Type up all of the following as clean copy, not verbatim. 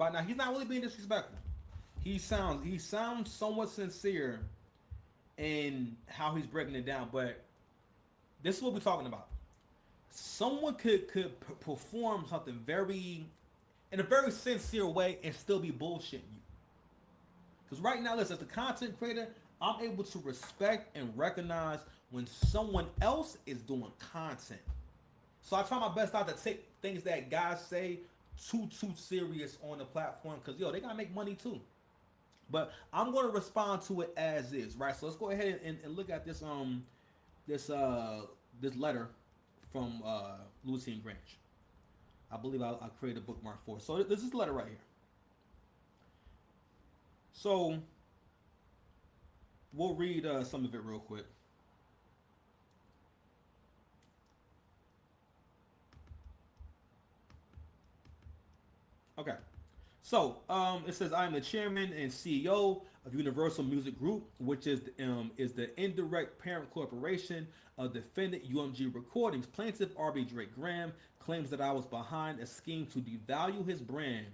But now he's not really being disrespectful. He sounds somewhat sincere in how he's breaking it down. But this is what we're talking about. Someone could perform something very in a very sincere way and still be bullshitting you. Because right now, listen, as a content creator, I'm able to respect and recognize when someone else is doing content. So I try my best not to take things that guys say too serious on the platform because yo, they gotta make money too. But I'm gonna respond to it as is, right? So let's go ahead and look at this this letter from Lucian Grange. I believe I created a bookmark for it. So this is the letter right here. So we'll read some of it real quick. Okay. So it says, I am the chairman and CEO of Universal Music Group, which is the indirect parent corporation of defendant UMG Recordings. Plaintiff R.B. Drake Graham claims that I was behind a scheme to devalue his brand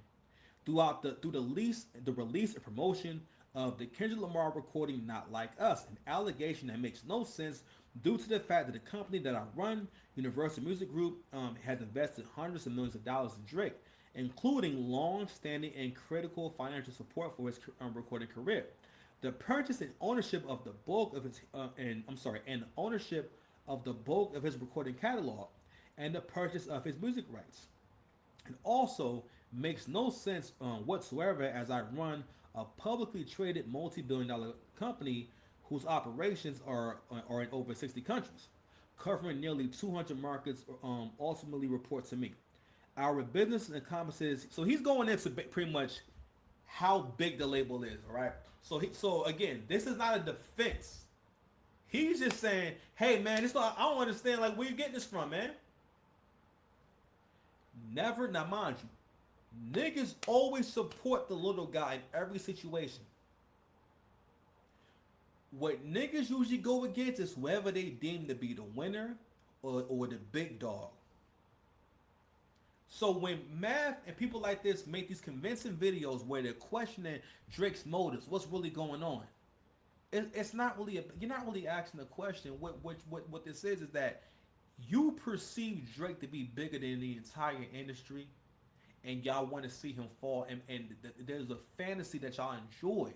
through the release and promotion of the Kendrick Lamar recording "Not Like Us," an allegation that makes no sense due to the fact that the company that I run, Universal Music Group, has invested hundreds of millions of dollars in Drake, including long-standing and critical financial support for his recording career. The purchase and ownership of the bulk of his and ownership of the bulk of his recording catalog, and the purchase of his music rights. It also makes no sense whatsoever as I run a publicly traded multi-billion-dollar company whose operations are in over 60 countries, covering nearly 200 markets. Ultimately, report to me. Our business encompasses. So he's going into pretty much how big the label is. All right. So again, this is not a defense. He's just saying, "Hey man, I don't understand. Like, where you getting this from, man?" Never. Now, mind you, niggas always support the little guy in every situation. What niggas usually go against is whoever they deem to be the winner or the big dog. So when Math and people like this make these convincing videos where they're questioning Drake's motives, what's really going on? It's not really you're not really asking the question. What this is that you perceive Drake to be bigger than the entire industry, and y'all want to see him fall, and there's a fantasy that y'all enjoy,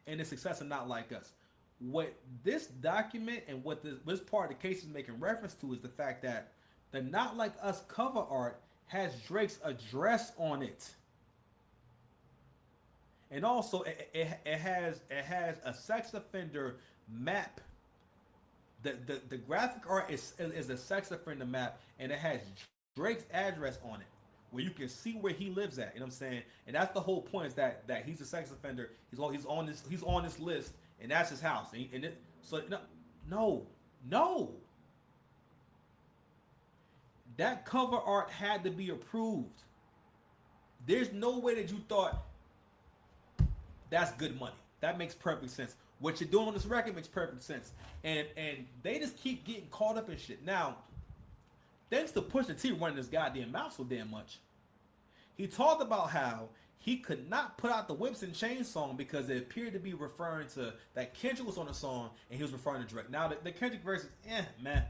and the success of Not Like Us. What this document and what this part of the case is making reference to is the fact that the Not Like Us cover art has Drake's address on it. And also it has a sex offender map. The graphic art is a sex offender map, and it has Drake's address on it, where you can see where he lives at. You know what I'm saying? And that's the whole point, is that he's a sex offender. He's on this list, and that's his house. So no, that cover art had to be approved. There's no way that you thought that's good money. That makes perfect sense. What you're doing on this record makes perfect sense. And they just keep getting caught up in shit. Now, thanks to Pusha T running his goddamn mouth so damn much, he talked about how he could not put out the Whips and Chains song because it appeared to be referring to that Kendrick was on the song and he was referring to Drake. Now, the Kendrick verse is man.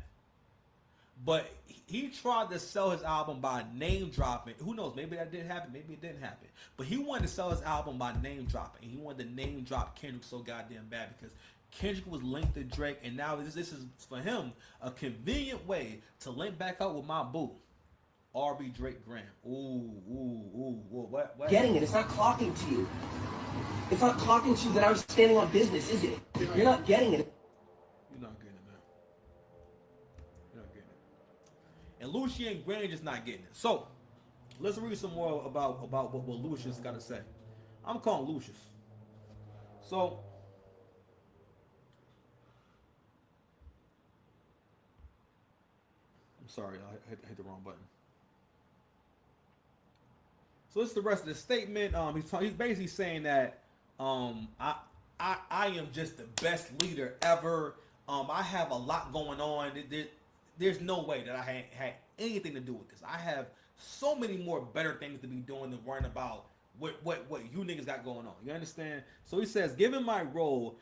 But he tried to sell his album by name dropping. Who knows? Maybe that did happen. Maybe it didn't happen. But he wanted to sell his album by name dropping. He wanted to name drop Kendrick so goddamn bad because Kendrick was linked to Drake, and now this is for him a convenient way to link back up with my boo, R.B. Drake Graham. Ooh, what? Getting it? It's not clocking to you. It's not clocking to you that I was standing on business, is it? You're not getting it. You're not getting it, man. You're not getting it. And Lucian Grange is not getting it. So let's read some more about what Lucian's got to say. I'm calling Lucius. So I'm sorry, I hit the wrong button. So this is the rest of the statement. He's basically saying that I am just the best leader ever. I have a lot going on. There's no way that I had anything to do with this. I have so many more better things to be doing than worrying about what you niggas got going on. You understand? So he says, given my role,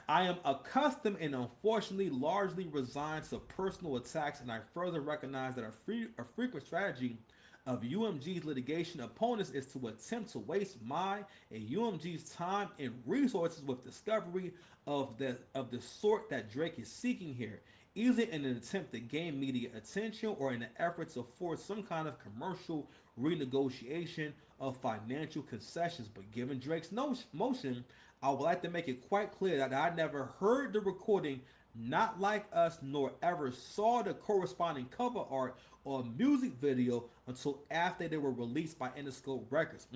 I am accustomed and unfortunately largely resigned to personal attacks, and I further recognize that a frequent strategy of UMG's litigation opponents is to attempt to waste my and UMG's time and resources with discovery of the sort that Drake is seeking here, either in an attempt to gain media attention or in an effort to force some kind of commercial renegotiation of financial concessions. But given Drake's motion, I would like to make it quite clear that I never heard the recording, not like us, nor ever saw the corresponding cover art or music video until after they were released by Interscope Records.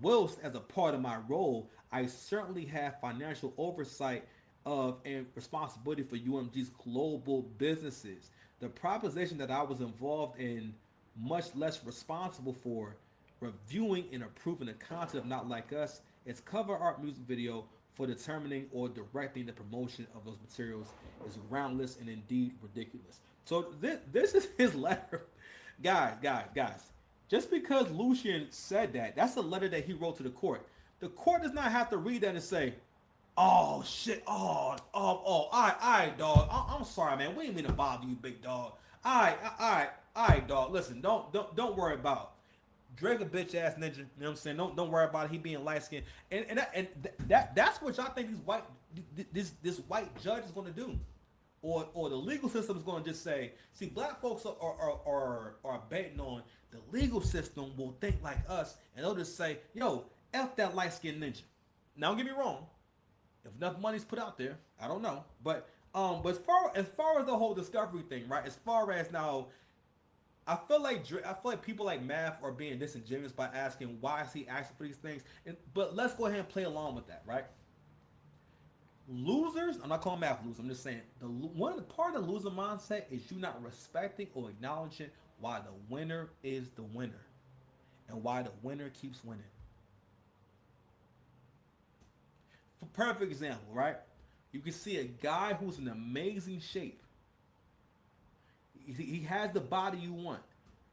Whilst, as a part of my role, I certainly have financial oversight of and responsibility for UMG's global businesses. The proposition that I was involved in, much less responsible for, reviewing and approving the content of Not Like Us, its cover art music video for determining or directing the promotion of those materials is groundless and indeed ridiculous. So this is his letter. Guys. Just because Lucian said that, that's a letter that he wrote to the court. The court does not have to read that and say, oh shit, all right, dog. I'm sorry, man. We didn't mean to bother you, big dog. All right, dog. Listen, don't worry about Drake a bitch ass ninja. You know what I'm saying? Don't worry about it. He being light skinned, and that's what y'all think this white judge is going to do, or the legal system is going to just say, see, black folks are betting on the legal system will think like us, and they'll just say, yo, f that light skinned ninja. Now don't get me wrong. If enough money's put out there, I don't know, but as far as the whole discovery thing, right? As far as now, I feel like people like Math are being disingenuous by asking why is he asking for these things. But let's go ahead and play along with that, right? Losers, I'm not calling Math losers. I'm just saying one part of the loser mindset is you not respecting or acknowledging why the winner is the winner and why the winner keeps winning. For perfect example, right? You can see a guy who's in amazing shape. He has the body you want.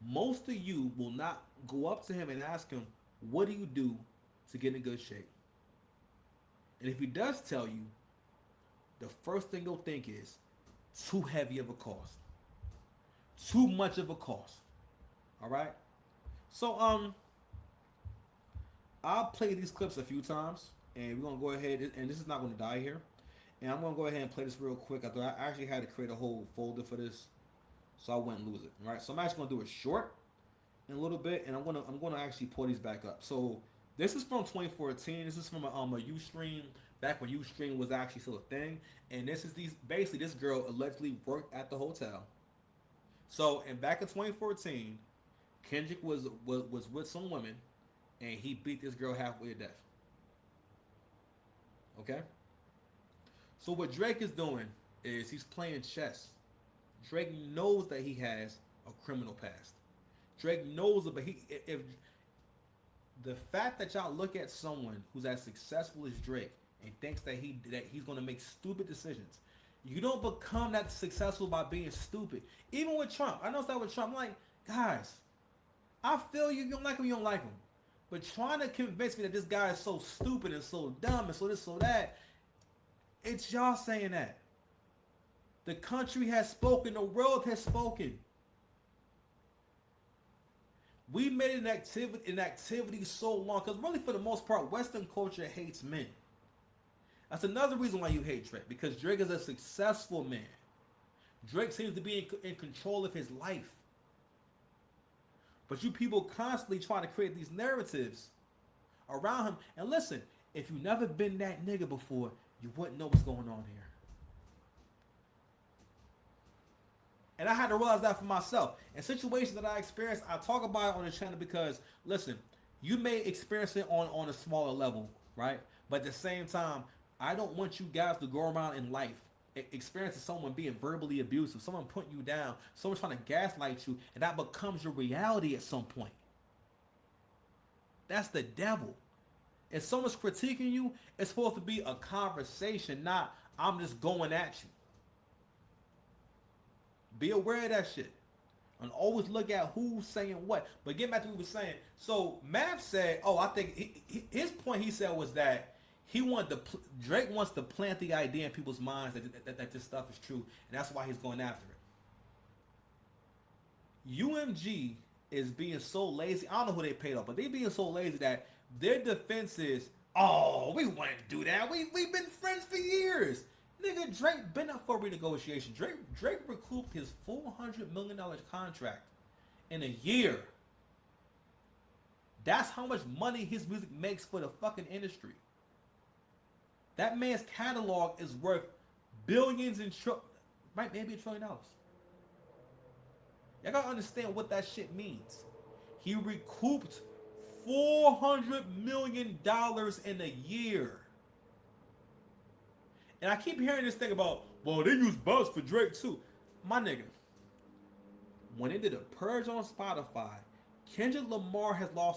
Most of you will not go up to him and ask him, what do you do to get in good shape? And if he does tell you, the first thing you'll think is, too heavy of a cost. Too much of a cost. All right? So, I'll play these clips a few times, and we're going to go ahead, and this is not going to die here. And I'm going to go ahead and play this real quick. I thought I actually had to create a whole folder for this, so I wouldn't lose it. All right? So I'm actually going to do it short in a little bit, and I'm going to actually pull these back up. So this is from 2014. This is from a Ustream, back when Ustream was actually still a thing. And this is basically this girl allegedly worked at the hotel. So, and back in 2014, Kendrick was with some women, and he beat this girl halfway to death. Okay? So what Drake is doing is he's playing chess. Drake knows that he has a criminal past. Drake knows it, but if the fact that y'all look at someone who's as successful as Drake and thinks that he's going to make stupid decisions, you don't become that successful by being stupid. Even with Trump, I noticed that with Trump. I'm like, guys, I feel you don't like him, you don't like him, but trying to convince me that this guy is so stupid and so dumb and so this, so that, it's y'all saying that. The country has spoken. The world has spoken. We made an activity so long, because really for the most part, Western culture hates men. That's another reason why you hate Drake, because Drake is a successful man. Drake seems to be in control of his life. But you people constantly try to create these narratives around him. And listen, if you've never been that nigga before, you wouldn't know what's going on here. And I had to realize that for myself. In situations that I experienced, I talk about it on the channel because, listen, you may experience it on a smaller level, right? But at the same time, I don't want you guys to go around in life experiencing someone being verbally abusive, someone putting you down, someone trying to gaslight you, and that becomes your reality at some point. That's the devil. If someone's critiquing you, it's supposed to be a conversation, not I'm just going at you. Be aware of that shit. And always look at who's saying what. But getting back to what we were saying, so Mav said, "Oh, I think his point." He said was that Drake wants to plant the idea in people's minds that this stuff is true, and that's why he's going after it. UMG is being so lazy. I don't know who they paid off, but they being so lazy that their defense is, "Oh, we wouldn't do that. We've been friends for years." Nigga, Drake been up for renegotiation. Drake recouped his $400 million contract in a year. That's how much money his music makes for the fucking industry. That man's catalog is worth billions and maybe $1 trillion. Y'all gotta understand what that shit means. He recouped $400 million in a year. And I keep hearing this thing about, well, they use Buzz for Drake too. My nigga, when they did a purge on Spotify, Kendrick Lamar has lost